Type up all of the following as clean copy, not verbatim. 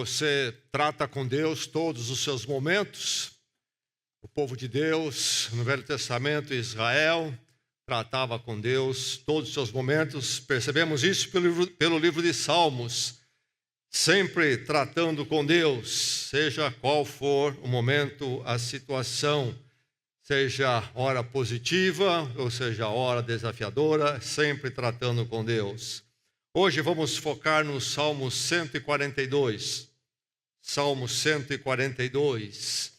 Você trata com Deus todos os seus momentos. O povo de Deus, no Velho Testamento, Israel, tratava com Deus todos os seus momentos. Percebemos isso pelo livro de Salmos. Sempre tratando com Deus, seja qual for o momento, a situação, seja hora positiva ou seja hora desafiadora, sempre tratando com Deus. Hoje vamos focar no Salmo 142. Salmo 142.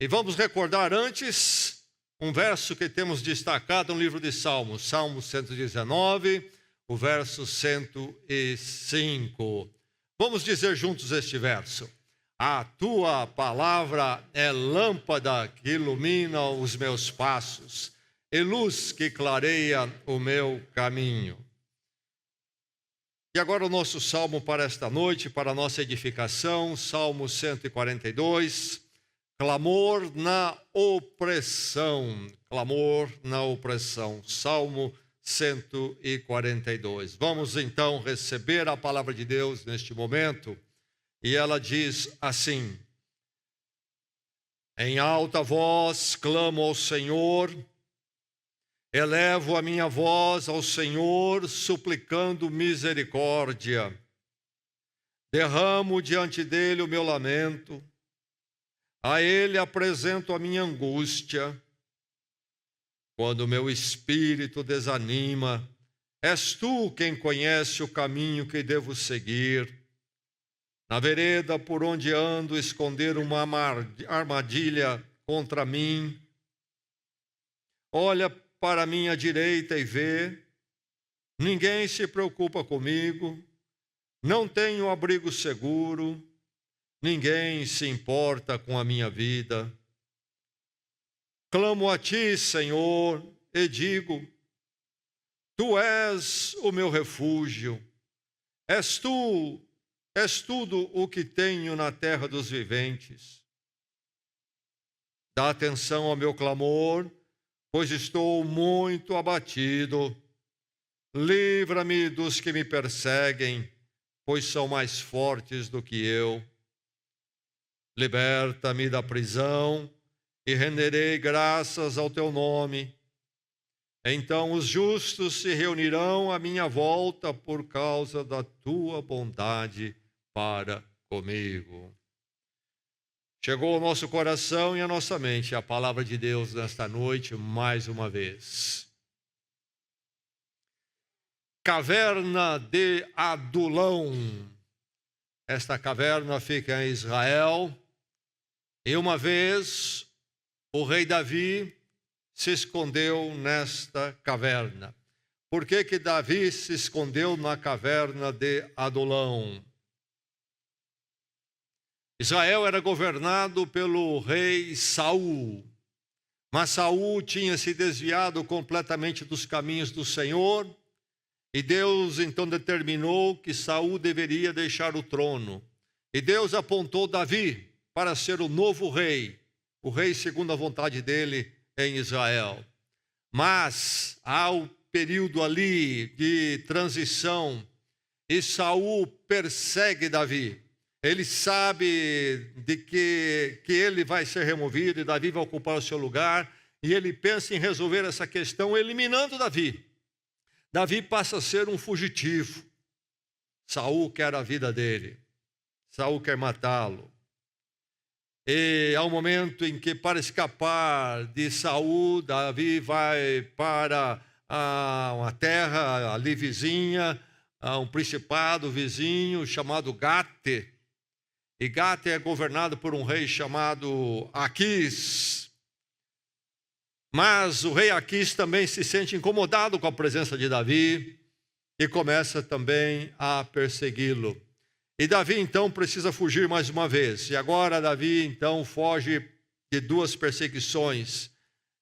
E vamos recordar antes um verso que temos destacado no livro de Salmos. Salmo 119, o verso 105. Vamos dizer juntos este verso. A tua palavra é lâmpada que ilumina os meus passos e luz que clareia o meu caminho. E agora o nosso salmo para esta noite, para a nossa edificação, Salmo 142, clamor na opressão, clamor na opressão, Salmo 142. Vamos então receber a palavra de Deus neste momento, e ela diz assim: em alta voz clamo ao Senhor, elevo a minha voz ao Senhor, suplicando misericórdia. Derramo diante dele o meu lamento, a ele apresento a minha angústia. Quando o meu espírito desanima, és tu quem conhece o caminho que devo seguir. Na vereda por onde ando, esconder uma armadilha contra mim. Olha para a minha direita e vê, ninguém se preocupa comigo, não tenho abrigo seguro, ninguém se importa com a minha vida. Clamo a ti, Senhor, e digo, tu és o meu refúgio, és tudo o que tenho na terra dos viventes. Dá atenção ao meu clamor, pois estou muito abatido. Livra-me dos que me perseguem, pois são mais fortes do que eu. Liberta-me da prisão e renderei graças ao teu nome. Então os justos se reunirão à minha volta por causa da tua bondade para comigo. Chegou ao nosso coração e à nossa mente a palavra de Deus nesta noite, mais uma vez. Caverna de Adulão. Esta caverna fica em Israel. E uma vez o rei Davi se escondeu nesta caverna. Por que Davi se escondeu na caverna de Adulão? Israel era governado pelo rei Saul, mas Saul tinha se desviado completamente dos caminhos do Senhor, e Deus então determinou que Saul deveria deixar o trono. E Deus apontou Davi para ser o novo rei, o rei segundo a vontade dele em Israel. Mas há um período ali de transição, e Saul persegue Davi. Ele sabe de que ele vai ser removido e Davi vai ocupar o seu lugar, e ele pensa em resolver essa questão eliminando Davi. Davi passa a ser um fugitivo. Saul quer a vida dele. Saul quer matá-lo. E há um momento em que, para escapar de Saul, Davi vai para uma terra ali vizinha, um principado vizinho chamado Gate. E Gate é governado por um rei chamado Aquis. Mas o rei Aquis também se sente incomodado com a presença de Davi e começa também a persegui-lo. E Davi então precisa fugir mais uma vez. E agora Davi então foge de duas perseguições.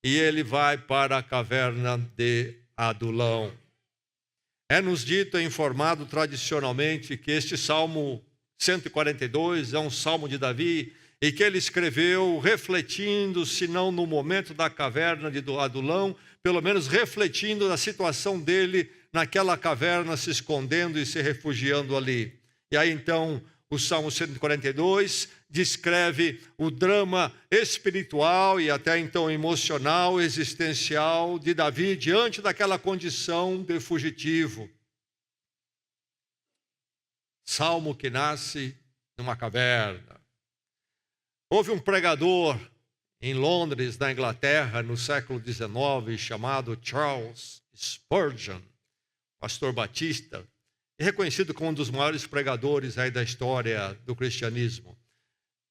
E ele vai para a caverna de Adulão. É-nos dito e informado tradicionalmente que este Salmo 142 é um salmo de Davi e que ele escreveu refletindo, se não no momento da caverna de Adulão, pelo menos refletindo na situação dele naquela caverna, se escondendo e se refugiando ali. E aí então o Salmo 142 descreve o drama espiritual e até então emocional, existencial de Davi diante daquela condição de fugitivo. Salmo que nasce numa caverna. Houve um pregador em Londres, na Inglaterra, no século XIX, chamado Charles Spurgeon, pastor batista, e reconhecido como um dos maiores pregadores aí da história do cristianismo.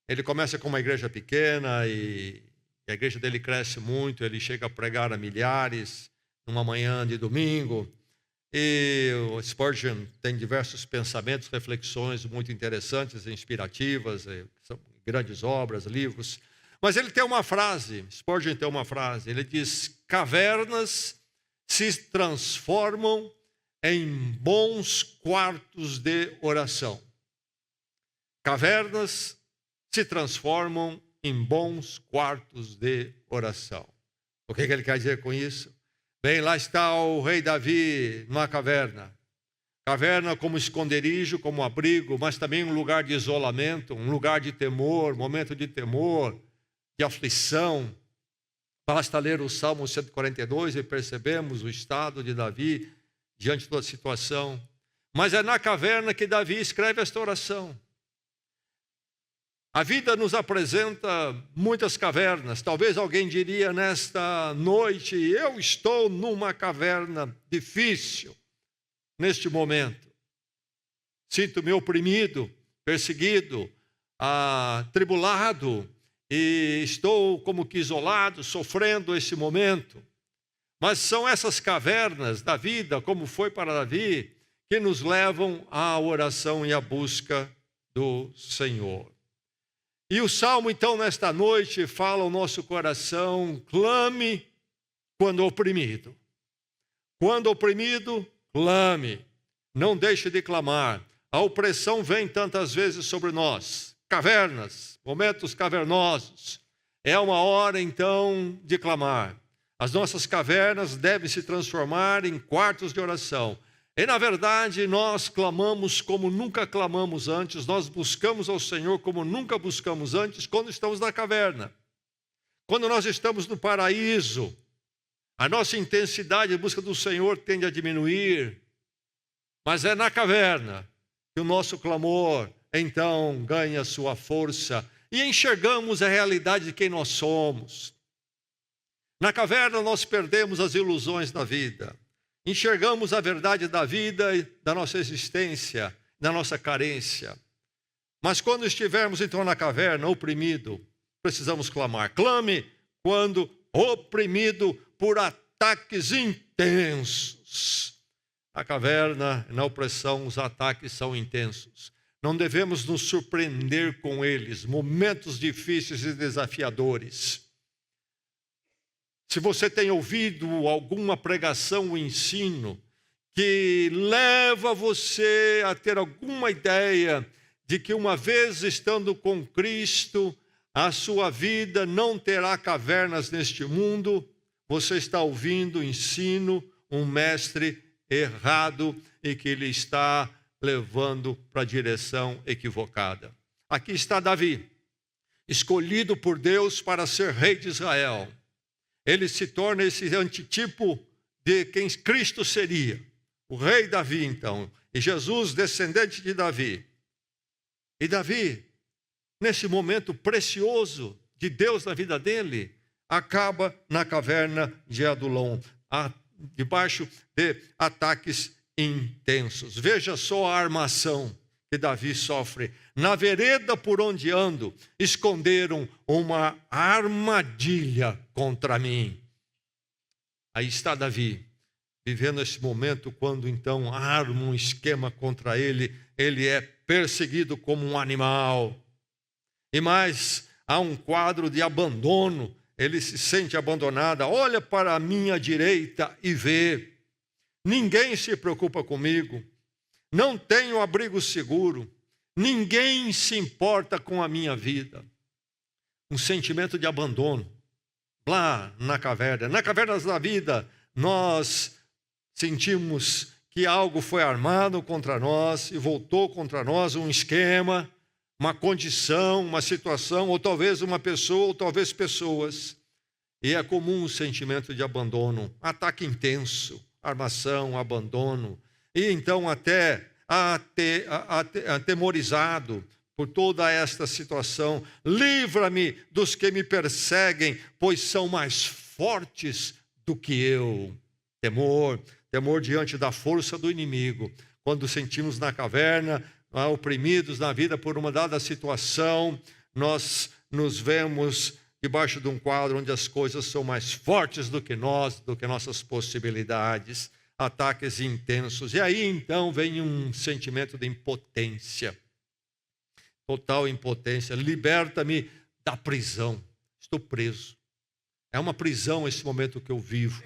Ele começa com uma igreja pequena e a igreja dele cresce muito, ele chega a pregar a milhares numa manhã de domingo. E o Spurgeon tem diversos pensamentos, reflexões muito interessantes e inspirativas, são grandes obras, livros. Mas ele tem uma frase, Spurgeon tem uma frase, ele diz: cavernas se transformam em bons quartos de oração. Cavernas se transformam em bons quartos de oração. O que ele quer dizer com isso? Bem, lá está o rei Davi numa caverna. Caverna como esconderijo, como abrigo, mas também um lugar de isolamento, um lugar de temor, momento de temor, de aflição. Basta ler o Salmo 142 e percebemos o estado de Davi diante da situação. Mas é na caverna que Davi escreve esta oração. A vida nos apresenta muitas cavernas. Talvez alguém diria nesta noite: eu estou numa caverna difícil neste momento. Sinto-me oprimido, perseguido, atribulado e estou como que isolado, sofrendo esse momento. Mas são essas cavernas da vida, como foi para Davi, que nos levam à oração e à busca do Senhor. E o Salmo, então, nesta noite, fala ao nosso coração: clame quando oprimido. Quando oprimido, clame. Não deixe de clamar. A opressão vem tantas vezes sobre nós. Cavernas, momentos cavernosos. É uma hora, então, de clamar. As nossas cavernas devem se transformar em quartos de oração. E, na verdade, nós clamamos como nunca clamamos antes, nós buscamos ao Senhor como nunca buscamos antes quando estamos na caverna. Quando nós estamos no paraíso, a nossa intensidade de busca do Senhor tende a diminuir, mas é na caverna que o nosso clamor, então, ganha sua força e enxergamos a realidade de quem nós somos. Na caverna nós perdemos as ilusões da vida. Enxergamos a verdade da vida e da nossa existência, da nossa carência. Mas quando estivermos então na caverna, oprimido, precisamos clamar. Clame quando oprimido por ataques intensos. Na caverna, na opressão, os ataques são intensos. Não devemos nos surpreender com eles, momentos difíceis e desafiadores. Se você tem ouvido alguma pregação ou ensino que leva você a ter alguma ideia de que uma vez estando com Cristo, a sua vida não terá cavernas neste mundo, você está ouvindo ensino, um mestre errado e que ele está levando para a direção equivocada. Aqui está Davi, escolhido por Deus para ser rei de Israel. Ele se torna esse antitipo de quem Cristo seria. O rei Davi, então. E Jesus, descendente de Davi. E Davi, nesse momento precioso de Deus na vida dele, acaba na caverna de Adulão, debaixo de ataques intensos. Veja só a armação que Davi sofre. Na vereda por onde ando, esconderam uma armadilha contra mim. Aí está Davi, vivendo esse momento quando então armam um esquema contra ele. Ele é perseguido como um animal. E mais, há um quadro de abandono. Ele se sente abandonado. Olha para a minha direita e vê. Ninguém se preocupa comigo. Não tenho abrigo seguro. Ninguém se importa com a minha vida. Um sentimento de abandono. Lá na caverna da vida, nós sentimos que algo foi armado contra nós e voltou contra nós, um esquema, uma condição, uma situação, ou talvez uma pessoa, ou talvez pessoas. E é comum o sentimento de abandono, ataque intenso, armação, abandono, e então até atemorizado por toda esta situação. Livra-me dos que me perseguem, pois são mais fortes do que eu. Temor diante da força do inimigo. Quando sentimos na caverna, oprimidos na vida por uma dada situação, nós nos vemos debaixo de um quadro onde as coisas são mais fortes do que nós, do que nossas possibilidades, ataques intensos. E aí então vem um sentimento de impotência, total impotência. Liberta-me da prisão. Estou preso. É uma prisão esse momento que eu vivo.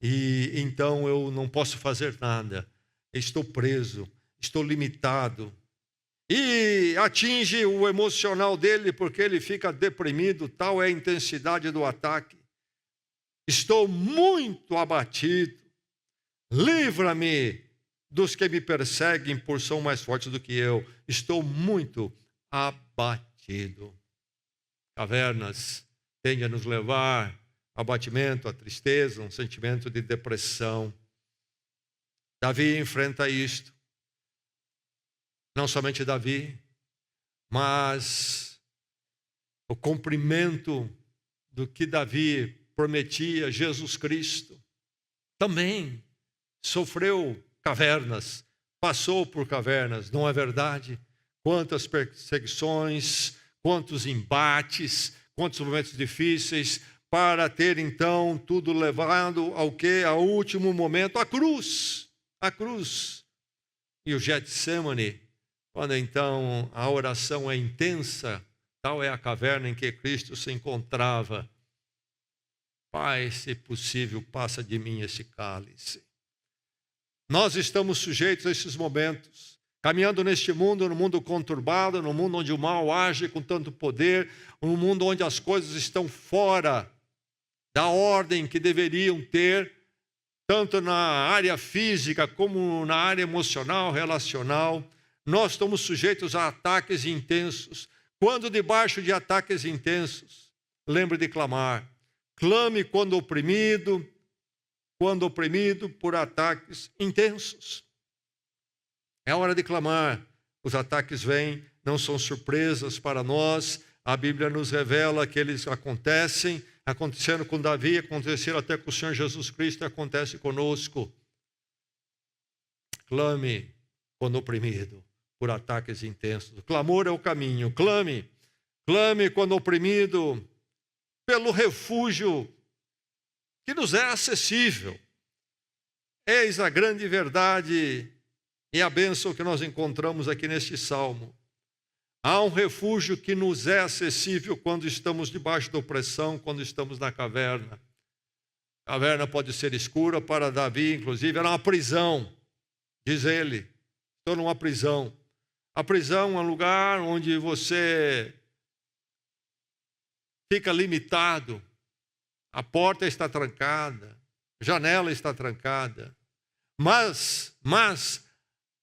E então eu não posso fazer nada. Estou preso, estou limitado. E atinge o emocional dele porque ele fica deprimido, tal é a intensidade do ataque. Estou muito abatido. Livra-me dos que me perseguem, por são mais fortes do que eu. Estou muito abatido. Cavernas tendem a nos levar ao abatimento, à tristeza, um sentimento de depressão. Davi enfrenta isto. Não somente Davi, mas o cumprimento do que Davi prometia, Jesus Cristo, também sofreu cavernas, passou por cavernas, não é verdade? Quantas perseguições, quantos embates, quantos momentos difíceis, para ter então tudo levado ao quê? Ao último momento, a cruz. E o Getsemane, quando então a oração é intensa, tal é a caverna em que Cristo se encontrava. Pai, se possível, passa de mim esse cálice. Nós estamos sujeitos a esses momentos, caminhando neste mundo, no mundo conturbado, no mundo onde o mal age com tanto poder, no mundo onde as coisas estão fora da ordem que deveriam ter, tanto na área física como na área emocional, relacional. Nós estamos sujeitos a ataques intensos. Quando debaixo de ataques intensos, lembre de clamar. Clame quando oprimido por ataques intensos. É hora de clamar. Os ataques vêm, não são surpresas para nós. A Bíblia nos revela que eles acontecem, aconteceram com Davi, aconteceram até com o Senhor Jesus Cristo, e acontece conosco. Clame quando oprimido por ataques intensos. O clamor é o caminho. Clame quando oprimido pelo refúgio que nos é acessível. Eis a grande verdade e a bênção que nós encontramos aqui neste salmo. Há um refúgio que nos é acessível quando estamos debaixo da opressão, quando estamos na caverna. A caverna pode ser escura para Davi, inclusive, era uma prisão, diz ele. Estou numa prisão. A prisão é um lugar onde você fica limitado. A porta está trancada, a janela está trancada. Mas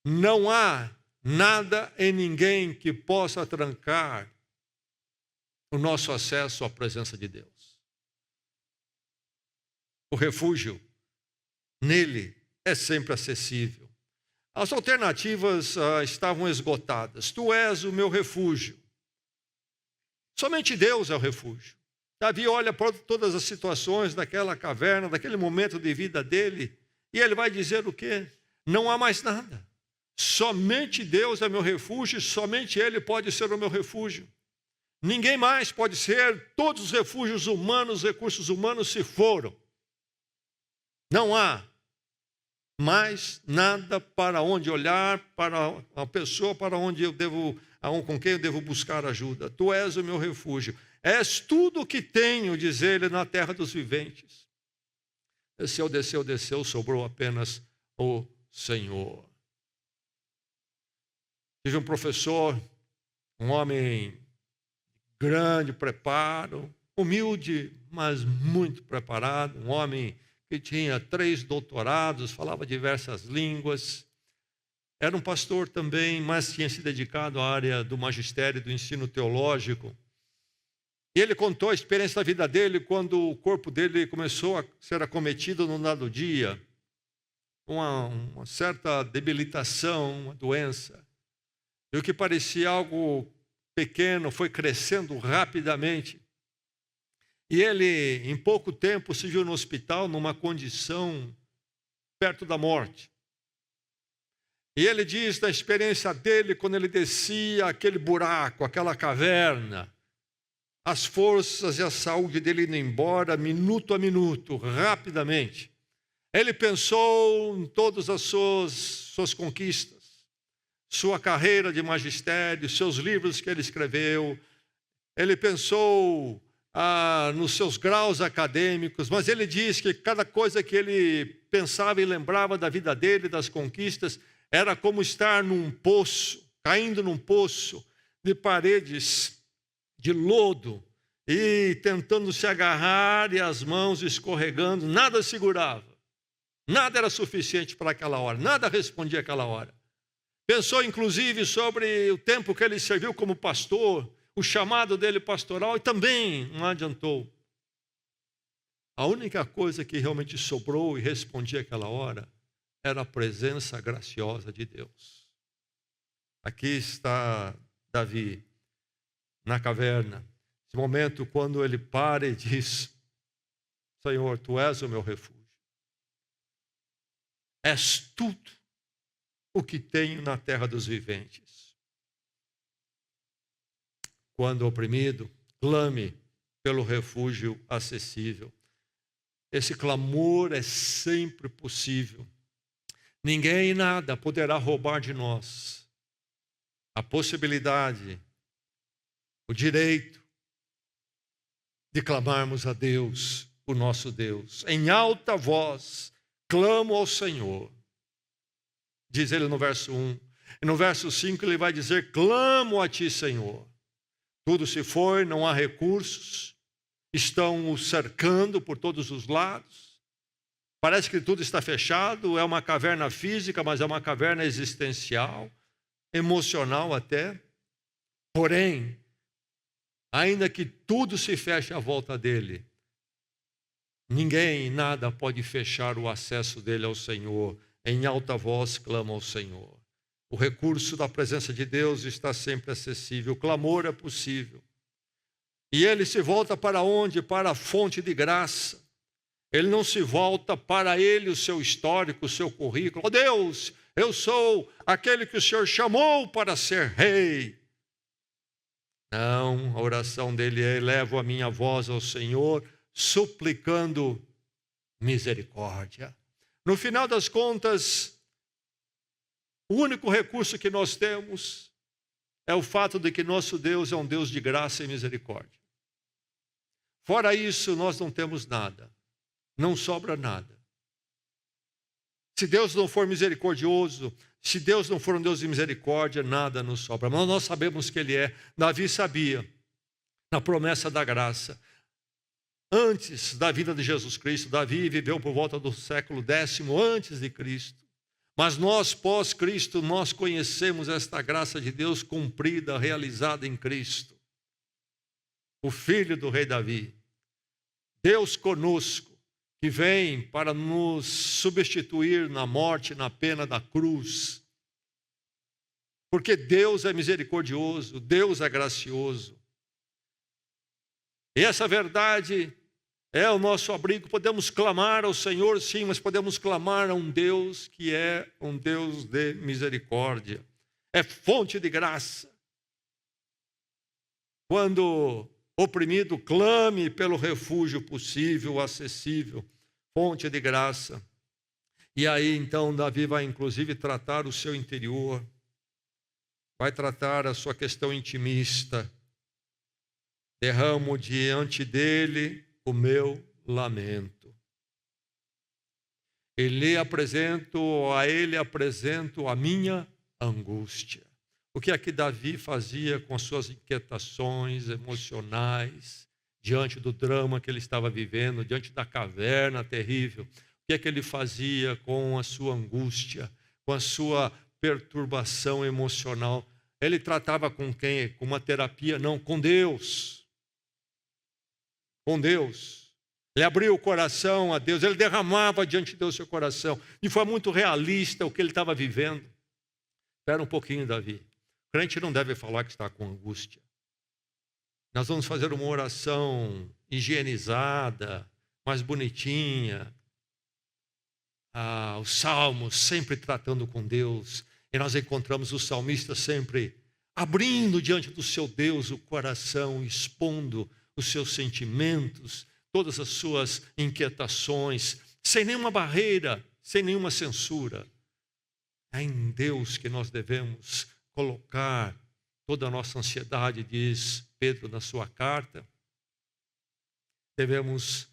não há nada e ninguém que possa trancar o nosso acesso à presença de Deus. O refúgio nele é sempre acessível. As alternativas estavam esgotadas. Tu és o meu refúgio. Somente Deus é o refúgio. Davi olha para todas as situações daquela caverna, daquele momento de vida dele, e ele vai dizer o quê? Não há mais nada. Somente Deus é meu refúgio, somente Ele pode ser o meu refúgio. Ninguém mais pode ser, todos os refúgios humanos, recursos humanos se foram. Não há mais nada para onde olhar, para a pessoa para onde eu devo, com quem eu devo buscar ajuda. Tu és o meu refúgio. És tudo o que tenho, diz ele, na terra dos viventes. Desceu, sobrou apenas o Senhor. Tive um professor, um homem de grande preparo, humilde, mas muito preparado, um homem que tinha 3 doutorados, falava diversas línguas. Era um pastor também, mas tinha se dedicado à área do magistério e do ensino teológico. E ele contou a experiência da vida dele quando o corpo dele começou a ser acometido num dado dia. Uma certa debilitação, uma doença. E o que parecia algo pequeno foi crescendo rapidamente. E ele, em pouco tempo, se viu no hospital numa condição perto da morte. E ele diz da experiência dele quando ele descia aquele buraco, aquela caverna, as forças e a saúde dele indo embora, minuto a minuto, rapidamente. Ele pensou em todas as suas conquistas, sua carreira de magistério, seus livros que ele escreveu. Ele pensou nos seus graus acadêmicos, mas ele diz que cada coisa que ele pensava e lembrava da vida dele, das conquistas, era como estar num poço, caindo num poço de paredes de lodo e tentando se agarrar e as mãos escorregando, nada segurava. Nada era suficiente para aquela hora, nada respondia àquela hora. Pensou inclusive sobre o tempo que ele serviu como pastor, o chamado dele pastoral, e também não adiantou. A única coisa que realmente sobrou e respondia àquela hora era a presença graciosa de Deus. Aqui está Davi, na caverna. Esse momento quando ele para e diz: Senhor, Tu és o meu refúgio. És tudo o que tenho na terra dos viventes. Quando oprimido, clame pelo refúgio acessível. Esse clamor é sempre possível. Ninguém e nada poderá roubar de nós a possibilidade, o direito de clamarmos a Deus, o nosso Deus. Em alta voz, clamo ao Senhor. Diz ele no verso 1. E no verso 5 ele vai dizer: clamo a Ti, Senhor. Tudo se foi, não há recursos, estão o cercando por todos os lados. Parece que tudo está fechado, é uma caverna física, mas é uma caverna existencial, emocional até. Porém, ainda que tudo se feche à volta dele, ninguém, nada pode fechar o acesso dele ao Senhor. Em alta voz clama ao Senhor. O recurso da presença de Deus está sempre acessível, o clamor é possível. E ele se volta para onde? Para a fonte de graça. Ele não se volta para ele, o seu histórico, o seu currículo. Oh Deus, eu sou aquele que o Senhor chamou para ser rei. Não, a oração dele é: elevo a minha voz ao Senhor, suplicando misericórdia. No final das contas, o único recurso que nós temos é o fato de que nosso Deus é um Deus de graça e misericórdia. Fora isso, nós não temos nada. Não sobra nada. Se Deus não for misericordioso, se Deus não for um Deus de misericórdia, nada nos sobra. Mas nós sabemos que Ele é. Davi sabia, na promessa da graça. Antes da vinda de Jesus Cristo, Davi viveu por volta do século 10 antes de Cristo. Mas nós, pós-Cristo, nós conhecemos esta graça de Deus cumprida, realizada em Cristo. O Filho do Rei Davi. Deus conosco, que vem para nos substituir na morte, na pena da cruz. Porque Deus é misericordioso, Deus é gracioso. E essa verdade é o nosso abrigo. Podemos clamar ao Senhor, sim, mas podemos clamar a um Deus que é um Deus de misericórdia. É fonte de graça. Quando oprimido, clame pelo refúgio possível, acessível, fonte de graça. E aí, então, Davi vai, inclusive, tratar o seu interior, vai tratar a sua questão intimista. Derramo diante dele o meu lamento. A ele apresento a minha angústia. O que é que Davi fazia com as suas inquietações emocionais, diante do drama que ele estava vivendo, diante da caverna terrível. O que é que ele fazia com a sua angústia, com a sua perturbação emocional? Ele tratava com quem? Com uma terapia? Não, com Deus. Com Deus. Ele abriu o coração a Deus, ele derramava diante de Deus seu coração. E foi muito realista o que ele estava vivendo. Espera um pouquinho, Davi. O crente não deve falar que está com angústia. Nós vamos fazer uma oração higienizada, mais bonitinha. Os salmos sempre tratando com Deus. E nós encontramos o salmista sempre abrindo diante do seu Deus o coração, expondo os seus sentimentos, todas as suas inquietações, sem nenhuma barreira, sem nenhuma censura. É em Deus que nós devemos colocar toda a nossa ansiedade, diz Pedro na sua carta. Devemos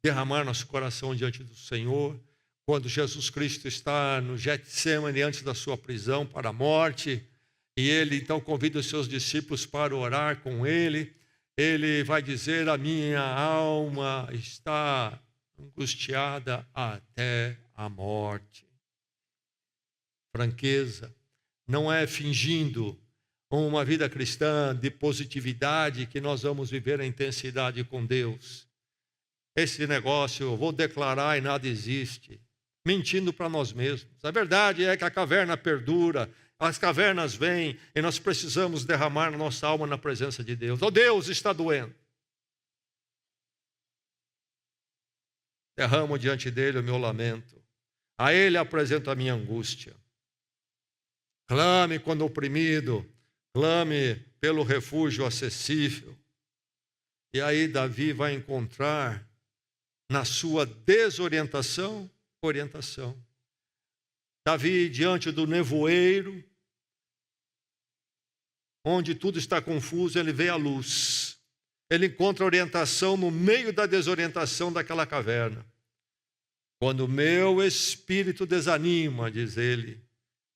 derramar nosso coração diante do Senhor. Quando Jesus Cristo está no Getsêmani, antes da sua prisão para a morte, e ele então convida os seus discípulos para orar com ele, ele vai dizer: a minha alma está angustiada até a morte. Franqueza, não é fingindo uma vida cristã de positividade que nós vamos viver a intensidade com Deus. Esse negócio, eu vou declarar e nada existe, mentindo para nós mesmos. A verdade é que a caverna perdura, as cavernas vêm e nós precisamos derramar a nossa alma na presença de Deus. Oh, Deus, está doendo. Derramo diante dele o meu lamento. A ele apresento a minha angústia. Clame quando oprimido, clame pelo refúgio acessível. E aí Davi vai encontrar na sua desorientação, orientação. Davi, diante do nevoeiro, onde tudo está confuso, ele vê a luz. Ele encontra orientação no meio da desorientação daquela caverna. Quando o meu espírito desanima, diz ele,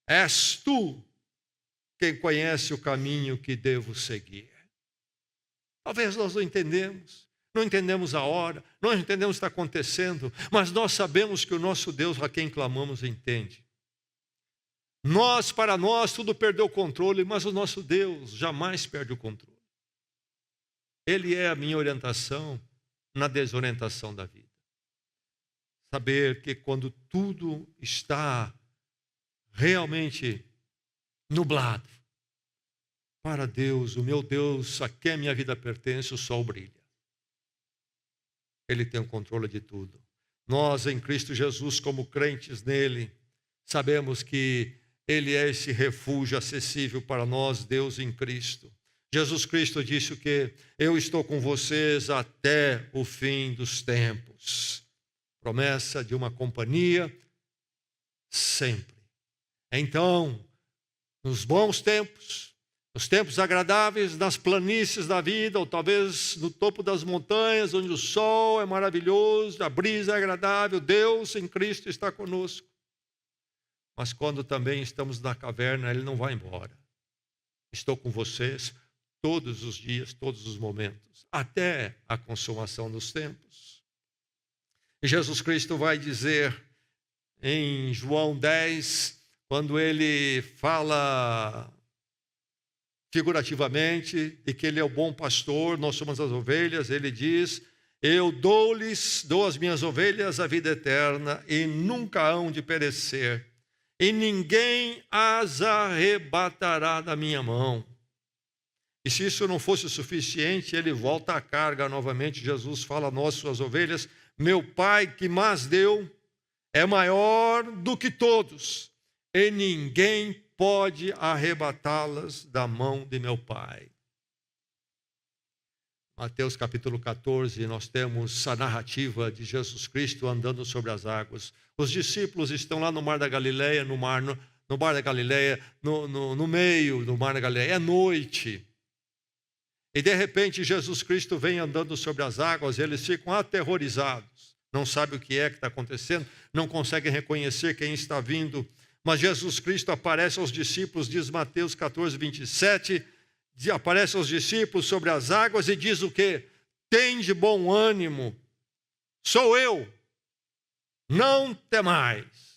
és tu quem conhece o caminho que devo seguir. Talvez nós não entendemos a hora, não entendemos o que está acontecendo, mas nós sabemos que o nosso Deus, a quem clamamos, entende. Para nós, tudo perdeu o controle, mas o nosso Deus jamais perde o controle. Ele é a minha orientação na desorientação da vida. Saber que quando tudo está realmente nublado, para Deus, o meu Deus, a quem a minha vida pertence, o sol brilha. Ele tem o controle de tudo. Nós, em Cristo Jesus, como crentes nele, sabemos que ele é esse refúgio acessível para nós, Deus em Cristo. Jesus Cristo disse o quê? Eu estou com vocês até o fim dos tempos. Promessa de uma companhia sempre. Então, nos bons tempos, nos tempos agradáveis, nas planícies da vida, ou talvez no topo das montanhas, onde o sol é maravilhoso, a brisa é agradável, Deus em Cristo está conosco. Mas quando também estamos na caverna, ele não vai embora. Estou com vocês todos os dias, todos os momentos, até a consumação dos tempos. E Jesus Cristo vai dizer em João 10, quando ele fala figurativamente de que ele é o bom pastor, nós somos as ovelhas, ele diz: eu dou às minhas ovelhas a vida eterna e nunca hão de perecer, e ninguém as arrebatará da minha mão. E se isso não fosse suficiente, ele volta à carga novamente. Jesus fala a nós, suas ovelhas: meu Pai que mas deu é maior do que todos, e ninguém pode arrebatá-las da mão de meu Pai. Mateus capítulo 14, nós temos a narrativa de Jesus Cristo andando sobre as águas. Os discípulos estão lá no Mar da Galileia, no Mar da Galileia, no meio do Mar da Galileia, é noite. E de repente Jesus Cristo vem andando sobre as águas, eles ficam aterrorizados. Não sabem o que está acontecendo, não conseguem reconhecer quem está vindo. Mas Jesus Cristo aparece aos discípulos, diz Mateus 14, 27, aparece aos discípulos sobre as águas e diz o quê? tende bom ânimo, sou eu, não temais.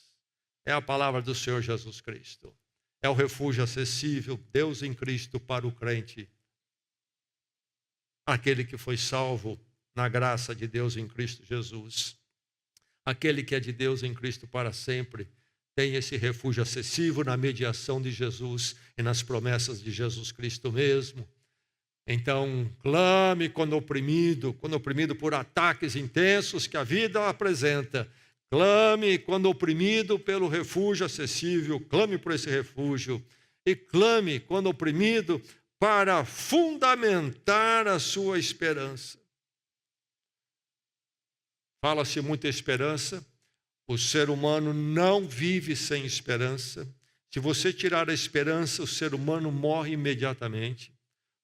É a palavra do Senhor Jesus Cristo. É o refúgio acessível, Deus em Cristo para o crente. Aquele que foi salvo na graça de Deus em Cristo Jesus. Aquele que é de Deus em Cristo para sempre, tem esse refúgio acessível na mediação de Jesus e nas promessas de Jesus Cristo mesmo. Então, clame quando oprimido por ataques intensos que a vida apresenta. Clame quando oprimido pelo refúgio acessível, clame por esse refúgio. E clame quando oprimido para fundamentar a sua esperança. Fala-se muito em esperança. O ser humano não vive sem esperança. Se você tirar a esperança, o ser humano morre imediatamente.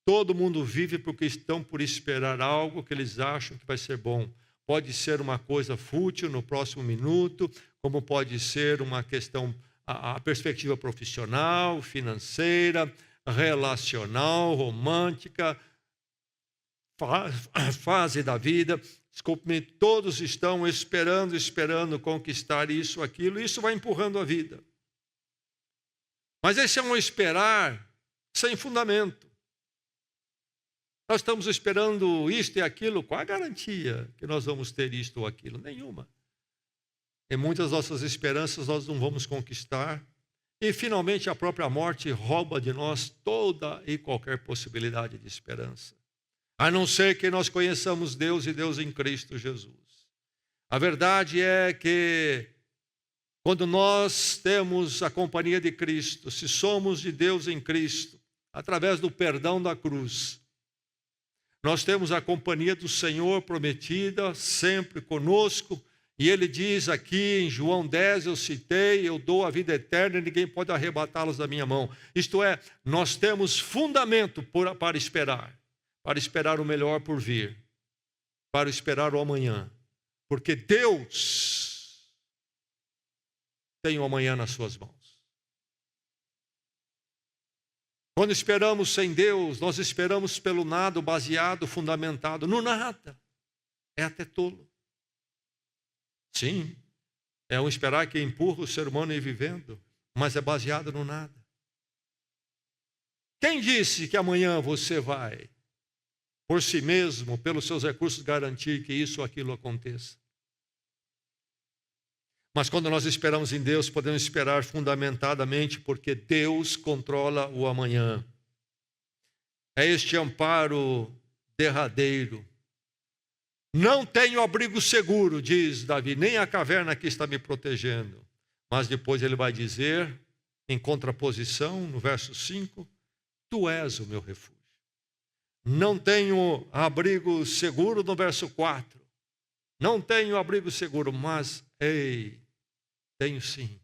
Todo mundo vive porque estão por esperar algo que eles acham que vai ser bom. Pode ser uma coisa fútil no próximo minuto, como pode ser uma questão, a perspectiva profissional, financeira, relacional, romântica, fase da vida. Desculpe-me, todos estão esperando conquistar isso, aquilo, e isso vai empurrando a vida. Mas esse é um esperar sem fundamento. Nós estamos esperando isto e aquilo, qual a garantia que nós vamos ter isto ou aquilo? Nenhuma. Em muitas nossas esperanças nós não vamos conquistar. E finalmente a própria morte rouba de nós toda e qualquer possibilidade de esperança. A não ser que nós conheçamos Deus e Deus em Cristo Jesus. A verdade é que quando nós temos a companhia de Cristo, se somos de Deus em Cristo, através do perdão da cruz, nós temos a companhia do Senhor prometida sempre conosco, e ele diz aqui em João 10, eu citei, eu dou a vida eterna e ninguém pode arrebatá-los da minha mão. Isto é, nós temos fundamento para esperar o melhor por vir, para esperar o amanhã, porque Deus tem o amanhã nas suas mãos. Quando esperamos sem Deus, nós esperamos pelo nada, baseado, fundamentado no nada. É até tolo. Sim, é um esperar que empurra o ser humano a ir vivendo, mas é baseado no nada. Quem disse que amanhã você vai, por si mesmo, pelos seus recursos, garantir que isso ou aquilo aconteça? Mas quando nós esperamos em Deus, podemos esperar fundamentadamente, porque Deus controla o amanhã. É este amparo derradeiro. Não tenho abrigo seguro, diz Davi, nem a caverna que está me protegendo. Mas depois ele vai dizer, em contraposição, no verso 5, tu és o meu refúgio. Não tenho abrigo seguro, no verso 4. Não tenho abrigo seguro, mas, ei, tenho sim.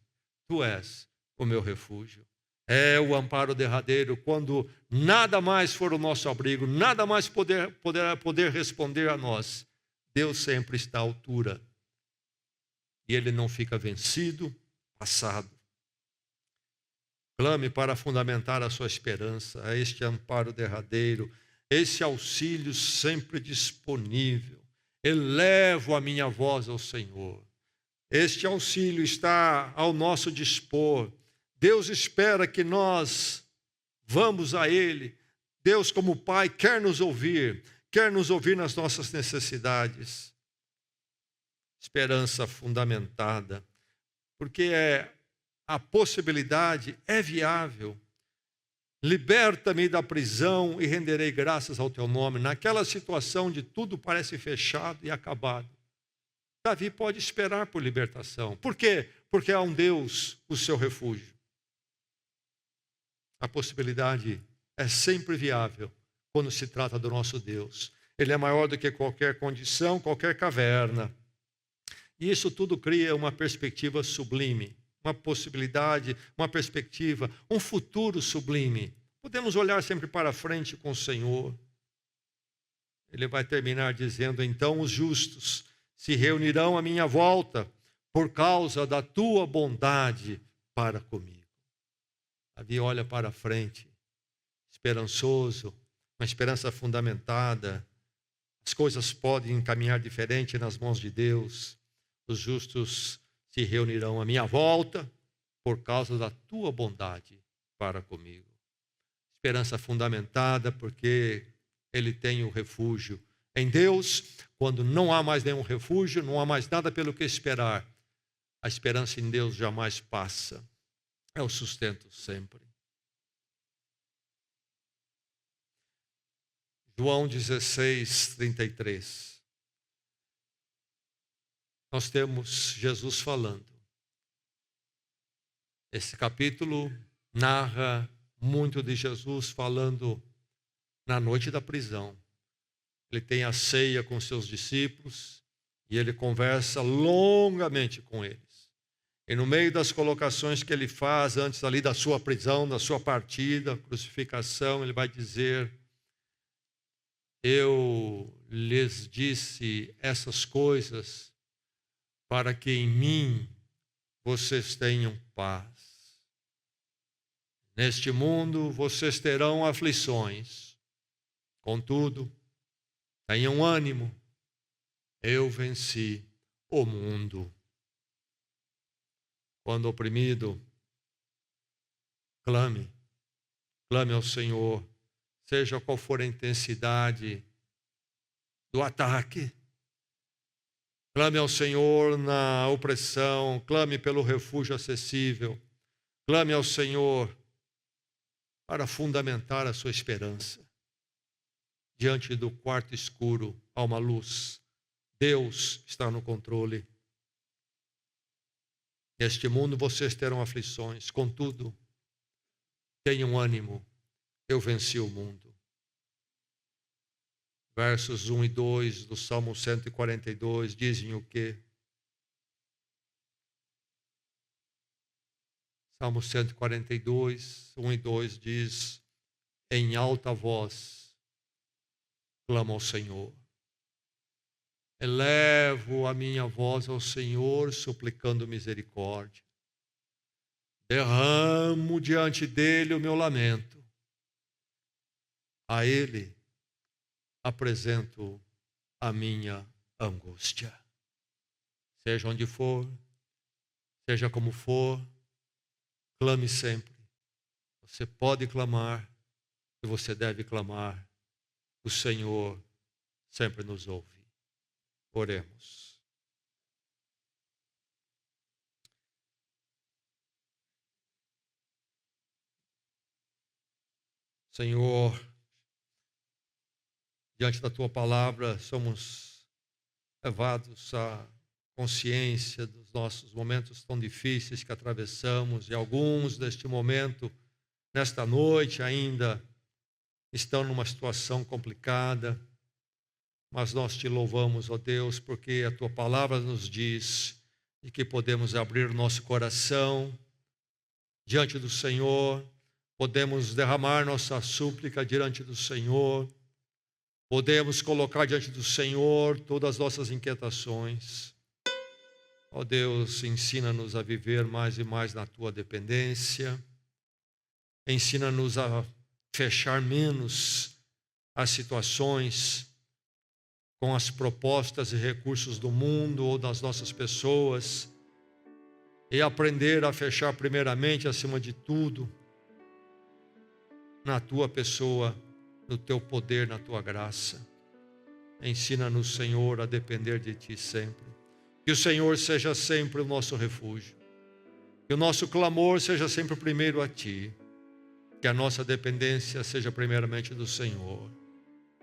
Tu és o meu refúgio. É o amparo derradeiro, quando nada mais for o nosso abrigo, nada mais poder responder a nós. Deus sempre está à altura. E Ele não fica vencido, passado. Clame para fundamentar a sua esperança a este amparo derradeiro, esse auxílio sempre disponível. Elevo a minha voz ao Senhor. Este auxílio está ao nosso dispor. Deus espera que nós vamos a Ele. Deus, como Pai, quer nos ouvir nas nossas necessidades. Esperança fundamentada, porque a possibilidade é viável. Liberta-me da prisão e renderei graças ao teu nome. Naquela situação de tudo parece fechado e acabado, Davi pode esperar por libertação. Por quê? Porque há um Deus, o seu refúgio. A possibilidade é sempre viável quando se trata do nosso Deus. Ele é maior do que qualquer condição, qualquer caverna. E isso tudo cria uma perspectiva sublime, uma possibilidade, uma perspectiva, um futuro sublime. Podemos olhar sempre para frente com o Senhor. Ele vai terminar dizendo, então os justos se reunirão à minha volta por causa da tua bondade para comigo. Davi olha para frente, esperançoso, uma esperança fundamentada. As coisas podem caminhar diferente nas mãos de Deus. Os justos se reunirão à minha volta por causa da tua bondade para comigo. Esperança fundamentada porque ele tem o refúgio em Deus. Quando não há mais nenhum refúgio, não há mais nada pelo que esperar, a esperança em Deus jamais passa. É o sustento sempre. João 16, 33. Nós temos Jesus falando. Esse capítulo narra muito de Jesus falando na noite da prisão. Ele tem a ceia com seus discípulos e ele conversa longamente com eles. E no meio das colocações que ele faz antes ali da sua prisão, da sua partida, crucificação, ele vai dizer: eu lhes disse essas coisas para que em mim vocês tenham paz. Neste mundo vocês terão aflições. Contudo, tenham ânimo. Eu venci o mundo. Quando oprimido, clame ao Senhor, seja qual for a intensidade do ataque. Clame ao Senhor na opressão, clame pelo refúgio acessível. Clame ao Senhor para fundamentar a sua esperança. Diante do quarto escuro, há uma luz. Deus está no controle. Neste mundo vocês terão aflições, contudo, tenham ânimo, eu venci o mundo. Versos 1 e 2 do Salmo 142 dizem o quê? Salmo 142, 1 e 2 diz: em alta voz, clamo ao Senhor. Elevo a minha voz ao Senhor, suplicando misericórdia. Derramo diante dele o meu lamento. A ele apresento a minha angústia. Seja onde for, seja como for, clame sempre. Você pode clamar e você deve clamar. O Senhor sempre nos ouve. Oremos. Senhor, diante da tua palavra, somos levados à consciência dos nossos momentos tão difíceis que atravessamos, e alguns deste momento, nesta noite ainda, estão numa situação complicada. Mas nós te louvamos, ó Deus, porque a tua palavra nos diz e que podemos abrir nosso coração diante do Senhor, podemos derramar nossa súplica diante do Senhor, podemos colocar diante do Senhor todas as nossas inquietações. Ó Deus, ensina-nos a viver mais e mais na tua dependência, ensina-nos a fechar menos as situações com as propostas e recursos do mundo ou das nossas pessoas, e aprender a fechar primeiramente, acima de tudo, na tua pessoa, no teu poder, na tua graça. Ensina-nos, Senhor, a depender de ti sempre. Que o Senhor seja sempre o nosso refúgio. Que o nosso clamor seja sempre primeiro a ti. Que a nossa dependência seja primeiramente do Senhor.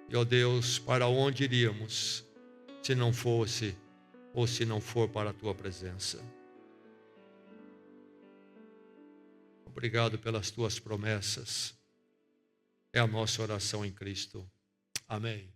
E, ó Deus, para onde iríamos se não fosse ou se não for para a tua presença? Obrigado pelas tuas promessas. É a nossa oração em Cristo. Amém.